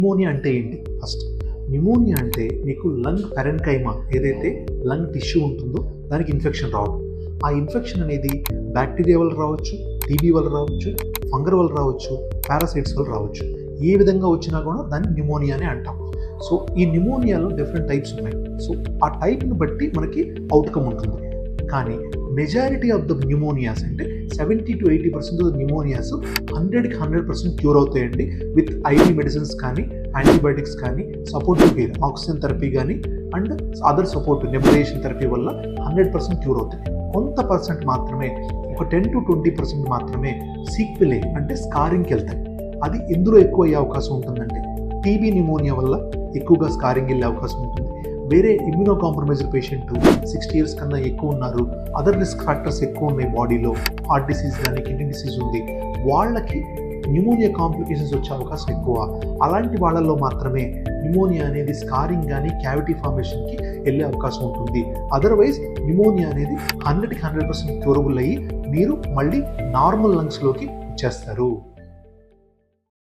Pneumonia అంటే ఏంటి? First pneumonia అంటే మీకు లంగ్ పెరెన్కైమా ఏదైతే లంగ్ టిష్యూ ఉంటుందో దానికి ఇన్ఫెక్షన్ రావడం. ఆ ఇన్ఫెక్షన్ అనేది బ్యాక్టీరియా వల్ల రావచ్చు, టీబీ వల్ల రావచ్చు, ఫంగల్ వల్ల రావచ్చు, పారాసైట్స్ వల్ల రావచ్చు. ఏ విధంగా వచ్చినా కూడా దాన్ని న్యూమోనియా అని అంటాం. సో ఈ న్యూమోనియాలో డిఫరెంట్ టైప్స్ ఉన్నాయి. సో ఆ టైప్ని బట్టి మనకి అవుట్కమ్ ఉంటుంది. కానీ మెజారిటీ ఆఫ్ ద న్యూమోనియాస్ అంటే 70 to 80% ఆఫ్ ద న్యూమోనియాస్ 100కి 100% క్యూర్ అవుతాయండి విత్ ఐవీ మెడిసిన్స్ కానీ, యాంటీబయాటిక్స్ కానీ, సపోర్టివ్ కేర్ ఆక్సిజన్ థెరపీ కానీ and other support nebulisation therapy వల్ల 100% క్యూర్ అవుతాయి. కొంత పర్సెంట్ మాత్రమే, ఒక 10 to 20% మాత్రమే సీక్వెల్ అంటే స్కారింగ్కి వెళ్తాయి. అది ఎందులో ఎక్కువ అయ్యే అవకాశం ఉంటుందంటే టీబీ న్యూమోనియా వల్ల ఎక్కువగా స్కారింగ్ వెళ్ళే అవకాశం ఉంటుంది. వేరే ఇమ్యూనో కాంప్రమైజ్డ్ పేషెంట్ 60 years కన్నా ఎక్కువ ఉన్నారు, అదర్ రిస్క్ ఫ్యాక్టర్స్ ఎక్కువ ఉన్నాయి బాడీలో, హార్ట్ డిసీజ్ కానీ కిడ్నీ డిసీజ్ ఉంది, వాళ్ళకి న్యూమోనియా కాంప్లికేషన్స్ వచ్చే అవకాశం ఎక్కువ. అలాంటి వాళ్ళల్లో మాత్రమే న్యూమోనియా అనేది స్కారింగ్ కానీ క్యావిటీ ఫార్మేషన్కి వెళ్ళే అవకాశం ఉంటుంది. అదర్వైజ్ న్యూమోనియా అనేది 100కి 100% క్యూరబుల్ అయ్యి మీరు మళ్ళీ నార్మల్ లంగ్స్లోకి వచ్చేస్తారు.